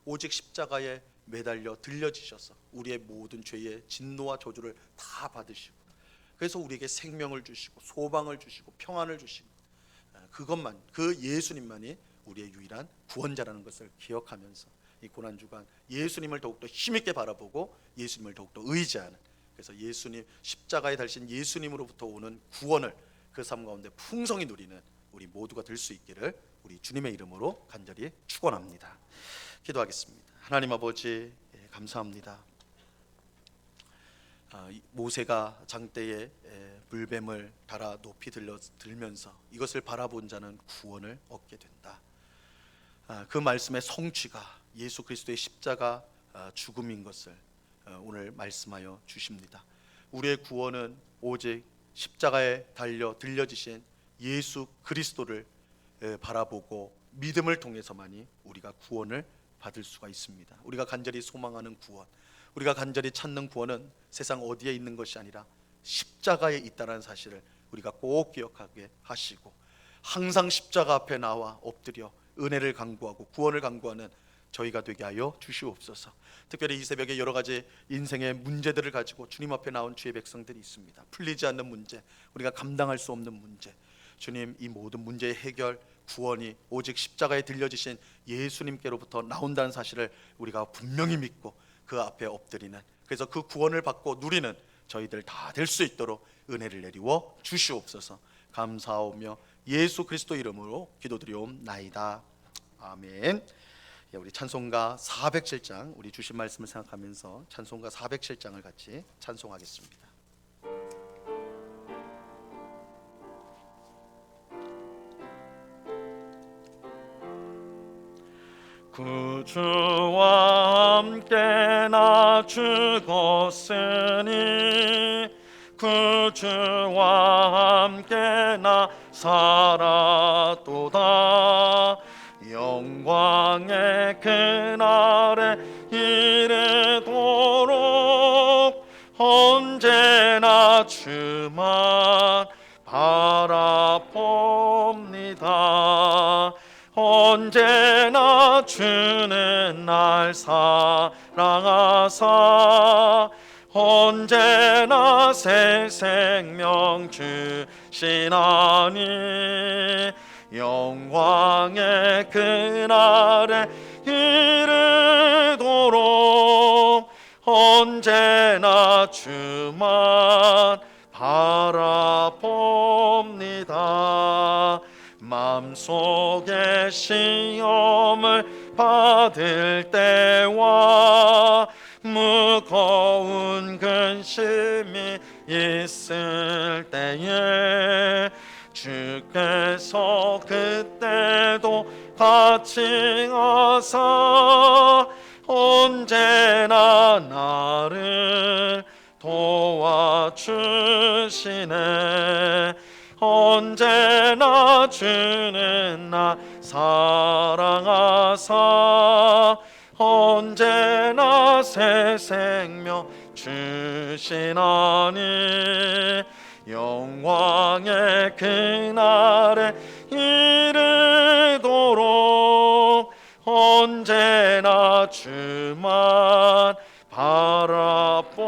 오직 십자가에 매달려 들려지셔서 우리의 모든 죄의 진노와 저주를 다 받으시고, 그래서 우리에게 생명을 주시고 소방을 주시고 평안을 주시고, 그것만, 그 예수님만이 우리의 유일한 구원자라는 것을 기억하면서 이 고난주간 예수님을 더욱더 힘있게 바라보고 예수님을 더욱더 의지하는, 그래서 예수님, 십자가에 달신 예수님으로부터 오는 구원을 그 삶 가운데 풍성히 누리는 우리 모두가 될 수 있기를 우리 주님의 이름으로 간절히 축원합니다. 기도하겠습니다. 하나님 아버지, 감사합니다. 모세가 장대에 불뱀을 달아 높이 들면서 이것을 바라본 자는 구원을 얻게 된다. 그 말씀의 성취가 예수 그리스도의 십자가 죽음인 것을 오늘 말씀하여 주십니다. 우리의 구원은 오직 십자가에 달려 들려지신 예수 그리스도를 바라보고 믿음을 통해서만이 우리가 구원을 받을 수가 있습니다. 우리가 간절히 소망하는 구원, 우리가 간절히 찾는 구원은 세상 어디에 있는 것이 아니라 십자가에 있다는 사실을 우리가 꼭 기억하게 하시고, 항상 십자가 앞에 나와 엎드려 은혜를 간구하고 구원을 간구하는 저희가 되게 하여 주시옵소서. 특별히 이 새벽에 여러 가지 인생의 문제들을 가지고 주님 앞에 나온 주의 백성들이 있습니다. 풀리지 않는 문제, 우리가 감당할 수 없는 문제, 주님, 이 모든 문제의 해결, 구원이 오직 십자가에 들려지신 예수님께로부터 나온다는 사실을 우리가 분명히 믿고 그 앞에 엎드리는, 그래서 그 구원을 받고 누리는 저희들 다 될 수 있도록 은혜를 내리워 주시옵소서. 감사하오며 예수 그리스도 이름으로 기도드리옵나이다. 아멘. 우리 찬송가 407장, 우리 주신 말씀을 생각하면서 찬송가 407장을 같이 찬송하겠습니다. 구주와 함께 나 죽었으니 구주와 함께 나 살았도다. 영광의 그날에 이르도록 언제나 주만 바라봅니다. 언제나 주는 날 사랑하사 언제나 새 생명 주시나니 영광의 그날에 이르도록 언제나 주만 바라봅니다. 마음속에 시험을 받을 때와 무거운 근심이 있을 때에 주께서 그때도 같이 하사 언제나 나를 도와주시네. 언제나 주는 나 사랑하사 언제나 새 생명 주시나니 영광의 그날에 이르도록 언제나 주만 바라봅니다.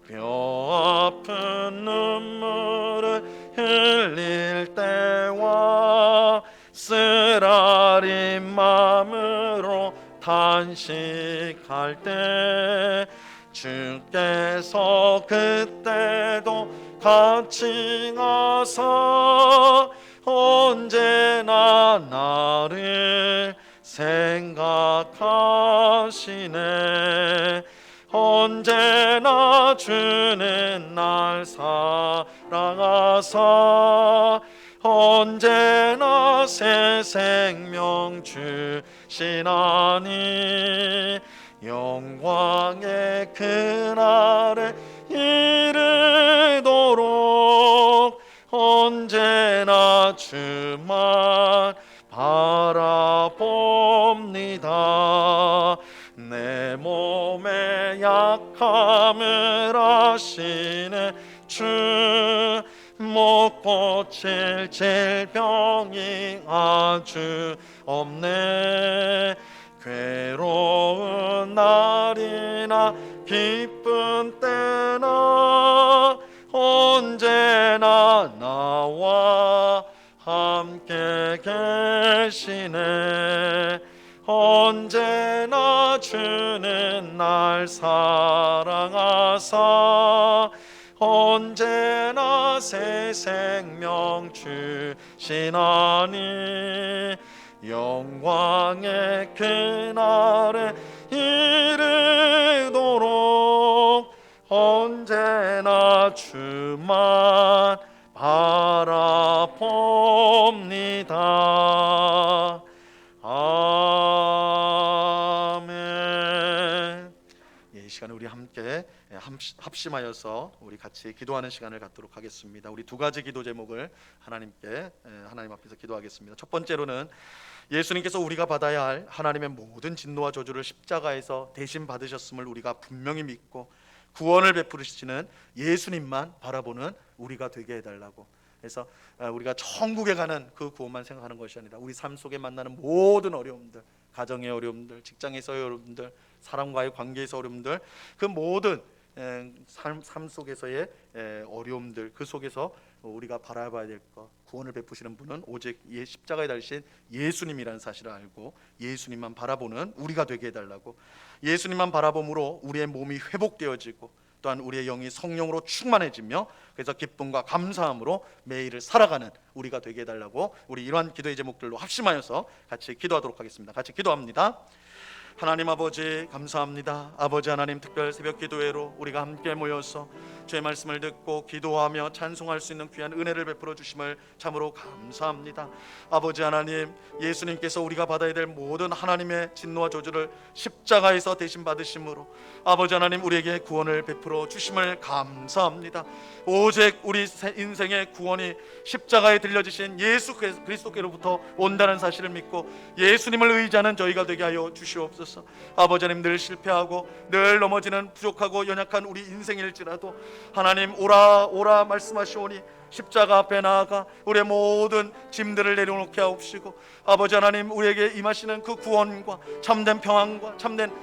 뼈 아픈 눈물을 흘릴 때와 쓰라린 마음으로 탄식할 때 주께서 그때도 같이 가서 언제나 나를 생각하시네. 언제나 주는 날 사랑하사 언제나 새 생명 주시나니 영광의 그날에 이르도록 언제나 주만 바라봅니다. 내 몸의 약함을 아시네 주 못 고칠 질병이 아주 없네. 괴로운 날이나 기쁜 때나 언제나 나와 함께 계시네. 언제나 주는 날 사랑하사 언제나 새 생명 주시나니 영광의 그날에 이르도록 언제나 주만 바라봅니다. 아멘. 이 시간에 우리 함께 합심하여서 우리 같이 기도하는 시간을 갖도록 하겠습니다. 우리 두 가지 기도 제목을 하나님 앞에서 기도하겠습니다. 첫 번째로는 예수님께서 우리가 받아야 할 하나님의 모든 진노와 저주를 십자가에서 대신 받으셨음을 우리가 분명히 믿고 구원을 베푸시는 예수님만 바라보는 우리가 되게 해달라고. 그래서 우리가 천국에 가는 그 구원만 생각하는 것이 아니라 우리 삶 속에 만나는 모든 어려움들, 가정의 어려움들, 직장에서의 어려움들, 사람과의 관계에서 어려움들, 그 모든 삶 속에서의 어려움들, 그 속에서 우리가 바라봐야 될 것, 구원을 베푸시는 분은 오직 십자가에 달리신 예수님이라는 사실을 알고 예수님만 바라보는 우리가 되게 해달라고. 예수님만 바라봄으로 우리의 몸이 회복되어지고 또한 우리의 영이 성령으로 충만해지며 그래서 기쁨과 감사함으로 매일을 살아가는 우리가 되게 해달라고. 우리 이러한 기도의 제목들로 합심하여서 같이 기도하도록 하겠습니다. 같이 기도합니다. 하나님 아버지 감사합니다. 아버지 하나님, 특별 새벽 기도회로 우리가 함께 모여서 주의 말씀을 듣고 기도하며 찬송할 수 있는 귀한 은혜를 베풀어 주심을 참으로 감사합니다. 아버지 하나님, 예수님께서 우리가 받아야 될 모든 하나님의 진노와 저주를 십자가에서 대신 받으심으로 아버지 하나님 우리에게 구원을 베풀어 주심을 감사합니다. 오직 우리 인생의 구원이 십자가에 들려지신 예수 그리스도께로부터 온다는 사실을 믿고 예수님을 의지하는 저희가 되게 하여 주시옵소서. 아버지 하나님, 늘 실패하고 늘 넘어지는 부족하고 연약한 우리 인생일지라도 하나님 오라 말씀하시오니 십자가 앞에 나아가 우리의 모든 짐들을 내려놓게 하옵시고 아버지 하나님 우리에게 임하시는 그 구원과 참된 평안과 참된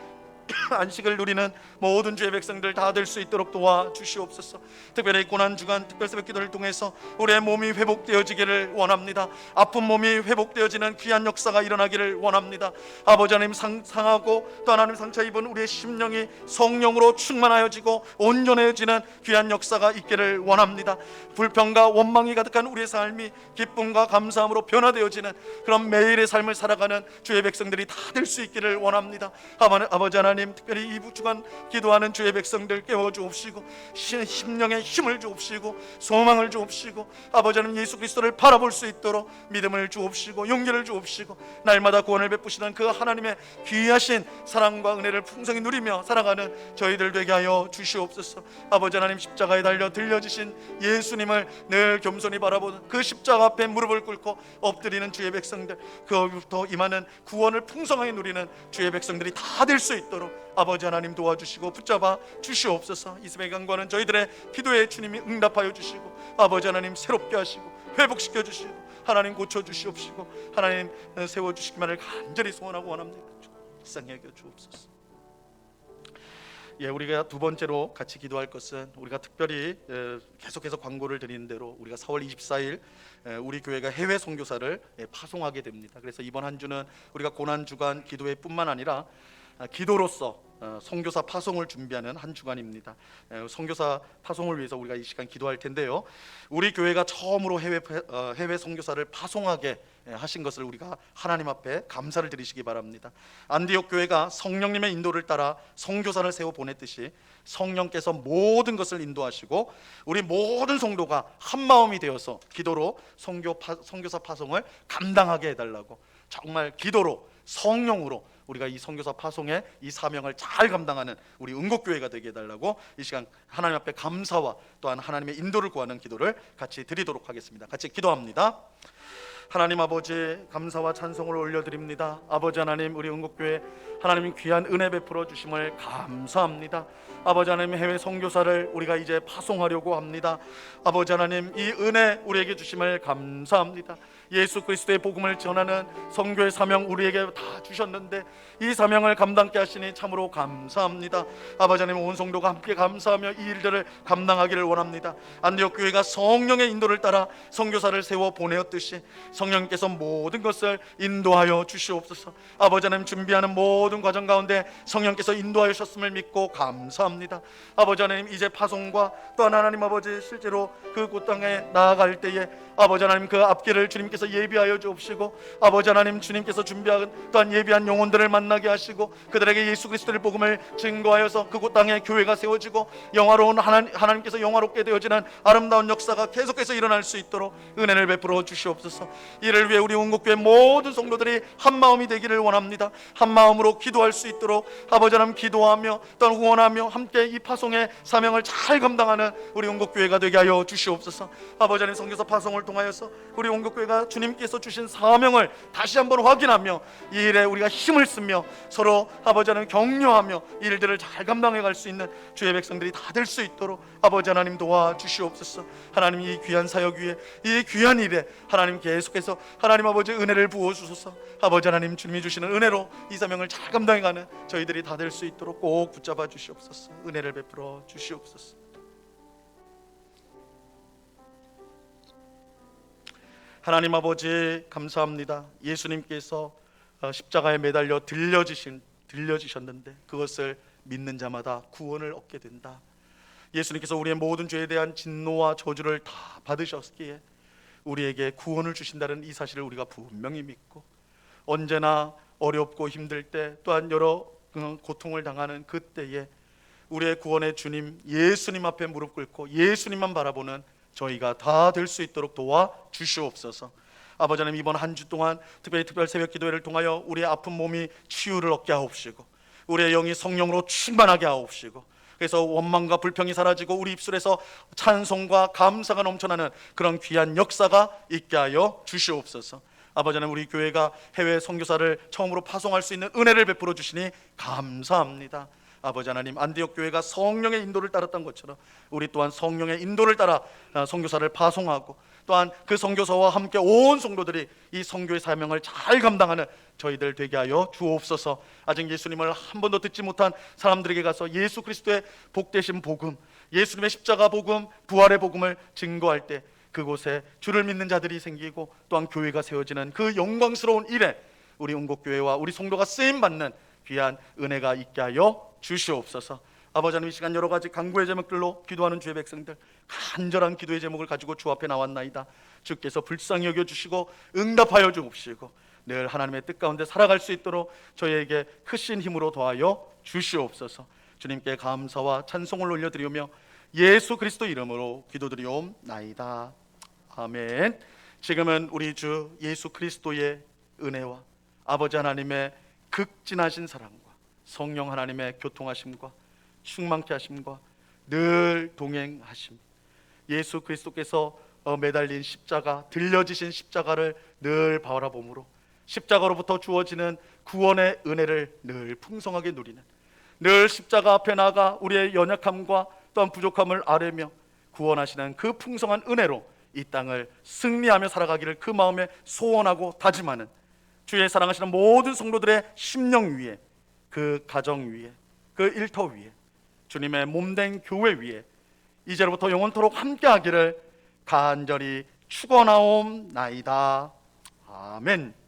안식을 누리는 모든 주의 백성들 다 될 수 있도록 도와주시옵소서. 특별히 고난주간 특별 새벽 기도를 통해서 우리의 몸이 회복되어지기를 원합니다. 아픈 몸이 회복되어지는 귀한 역사가 일어나기를 원합니다. 아버지 하나님, 상하고 또 하나님 상처 입은 우리의 심령이 성령으로 충만하여지고 온전해지는 귀한 역사가 있기를 원합니다. 불평과 원망이 가득한 우리의 삶이 기쁨과 감사함으로 변화되어지는 그런 매일의 삶을 살아가는 주의 백성들이 다 될 수 있기를 원합니다. 아버지 하나님, 하나님, 특별히 이 주간 기도하는 주의 백성들 깨워주옵시고 심령에 힘을 주옵시고 소망을 주옵시고 아버지 하나님 예수 그리스도를 바라볼 수 있도록 믿음을 주옵시고 용기를 주옵시고 날마다 구원을 베푸시는 그 하나님의 귀하신 사랑과 은혜를 풍성히 누리며 살아가는 저희들 되게 하여 주시옵소서. 아버지 하나님, 십자가에 달려 들려지신 예수님을 늘 겸손히 바라보는 그 십자가 앞에 무릎을 꿇고 엎드리는 주의 백성들, 그로부터 임하는 구원을 풍성하게 누리는 주의 백성들이 다 될 수 있도록 아버지 하나님 도와주시고 붙잡아 주시옵소서. 이 새벽 간구하는 저희들의 기도에 주님이 응답하여 주시고 아버지 하나님 새롭게 하시고 회복시켜 주시고 하나님 고쳐 주시옵시고 하나님 세워 주시기만을 간절히 소원하고 원합니다. 불쌍히 여겨 주옵소서. 우리가 두 번째로 같이 기도할 것은, 우리가 특별히 계속해서 광고를 드리는 대로 우리가 4월 24일 우리 교회가 해외 선교사를 파송하게 됩니다. 그래서 이번 한 주는 우리가 고난 주간 기도회 뿐만 아니라 기도로서 선교사 파송을 준비하는 한 주간입니다. 선교사 파송을 위해서 우리가 이 시간 기도할 텐데요, 우리 교회가 처음으로 해외 선교사를 파송하게 하신 것을 우리가 하나님 앞에 감사를 드리시기 바랍니다. 안디옥 교회가 성령님의 인도를 따라 선교사를 세워 보냈듯이 성령께서 모든 것을 인도하시고 우리 모든 성도가 한 마음이 되어서 기도로 선교사 파송을 감당하게 해달라고, 정말 기도로 성령으로 우리가 이 선교사 파송의 이 사명을 잘 감당하는 우리 은곡교회가 되게 해달라고 이 시간 하나님 앞에 감사와 또한 하나님의 인도를 구하는 기도를 같이 드리도록 하겠습니다. 같이 기도합니다. 하나님 아버지, 감사와 찬송을 올려드립니다. 아버지 하나님, 우리 은곡교회 하나님 귀한 은혜 베풀어 주심을 감사합니다. 아버지 하나님, 해외 선교사를 우리가 이제 파송하려고 합니다. 아버지 하나님, 이 은혜 우리에게 주심을 감사합니다. 예수 그리스도의 복음을 전하는 선교의 사명 우리에게 다 주셨는데 이 사명을 감당케 하시니 참으로 감사합니다. 아버지 하나님, 온 성도가 함께 감사하며 이 일들을 감당하기를 원합니다. 안디옥 교회가 성령의 인도를 따라 선교사를 세워 보내었듯이 성령께서 모든 것을 인도하여 주시옵소서. 아버지 하나님, 준비하는 모든 과정 가운데 성령께서 인도하셨음을 믿고 감사합니다. 아버지 하나님, 이제 파송과 또한 하나님 아버지 실제로 그 곳 땅에 나아갈 때에 아버지 하나님, 그 앞길을 주님께서 예비하여 주옵시고 아버지 하나님, 주님께서 준비한 또한 예비한 영혼들을 만나게 하시고 그들에게 예수 그리스도의 복음을 증거하여서 그곳 땅에 교회가 세워지고 영화로운 하나님께서 영화롭게 되어지는 아름다운 역사가 계속해서 일어날 수 있도록 은혜를 베풀어 주시옵소서. 이를 위해 우리 온국교회 모든 성도들이 한 마음이 되기를 원합니다. 한 마음으로 기도할 수 있도록 아버지 하나님 기도하며 또한 후원하며 함께 이 파송의 사명을 잘 감당하는 우리 온국교회가 되게 하여 주시옵소서. 아버지 하나님, 선교사 파송을 통하여서 우리 온국교회가 주님께서 주신 사명을 다시 한번 확인하며 이 일에 우리가 힘을 쓰며 서로 아버지 하나님 격려하며 이 일들을 잘 감당해 갈 수 있는 주의 백성들이 다 될 수 있도록 아버지 하나님 도와주시옵소서. 하나님, 이 귀한 사역 위에 이 귀한 일에 하나님 계속해서 하나님 아버지 은혜를 부어주소서. 아버지 하나님, 주님이 주시는 은혜로 이 사명을 잘 감당해가는 저희들이 다 될 수 있도록 꼭 붙잡아 주시옵소서. 은혜를 베풀어 주시옵소서. 하나님 아버지, 감사합니다. 예수님께서 십자가에 매달려 들려지셨는데 그것을 믿는 자마다 구원을 얻게 된다. 예수님께서 우리의 모든 죄에 대한 진노와 저주를 다 받으셨기에 우리에게 구원을 주신다는 이 사실을 우리가 분명히 믿고, 언제나 어렵고 힘들 때 또한 여러 고통을 당하는 그때에 우리의 구원의 주님 예수님 앞에 무릎 꿇고 예수님만 바라보는 저희가 다 될 수 있도록 도와주시옵소서. 아버지 하나님, 이번 한 주 동안 특별히 특별 새벽 기도회를 통하여 우리의 아픈 몸이 치유를 얻게 하옵시고 우리의 영이 성령으로 충만하게 하옵시고, 그래서 원망과 불평이 사라지고 우리 입술에서 찬송과 감사가 넘쳐나는 그런 귀한 역사가 있게 하여 주시옵소서. 아버지 하나님, 우리 교회가 해외 선교사를 처음으로 파송할 수 있는 은혜를 베풀어 주시니 감사합니다. 아버지 하나님, 안디옥 교회가 성령의 인도를 따랐던 것처럼 우리 또한 성령의 인도를 따라 선교사를 파송하고 또한 그 선교사와 함께 온 성도들이 이 선교의 사명을 잘 감당하는 저희들 되게 하여 주옵소서. 아직 예수님을 한 번도 듣지 못한 사람들에게 가서 예수 그리스도의 복되신 복음, 예수님의 십자가 복음, 부활의 복음을 증거할 때 그곳에 주를 믿는 자들이 생기고 또한 교회가 세워지는 그 영광스러운 일에 우리 온곡교회와 우리 성도가 쓰임받는 귀한 은혜가 있게 하여 주시옵소서. 아버지 하나님, 이 시간 여러 가지 간구의 제목들로 기도하는 주의 백성들, 간절한 기도의 제목을 가지고 주 앞에 나왔나이다. 주께서 불쌍히 여겨주시고 응답하여 주옵시고 늘 하나님의 뜻 가운데 살아갈 수 있도록 저희에게 크신 힘으로 도와여 주시옵소서. 주님께 감사와 찬송을 올려드리며 예수 그리스도 이름으로 기도드리옵나이다. 아멘. 지금은 우리 주 예수 그리스도의 은혜와 아버지 하나님의 극진하신 사랑과 성령 하나님의 교통하심과 충만케 하심과 늘 동행하심, 예수 그리스도께서 매달린 십자가, 들려지신 십자가를 늘 바라봄으로 십자가로부터 주어지는 구원의 은혜를 늘 풍성하게 누리는, 늘 십자가 앞에 나가 우리의 연약함과 또한 부족함을 아뢰며 구원하시는 그 풍성한 은혜로 이 땅을 승리하며 살아가기를 그 마음에 소원하고 다짐하는 주의 사랑하시는 모든 성도들의 심령 위에, 그 가정 위에, 그 일터 위에, 주님의 몸된 교회 위에 이제로부터 영원토록 함께하기를 간절히 축원하옵나이다. 아멘.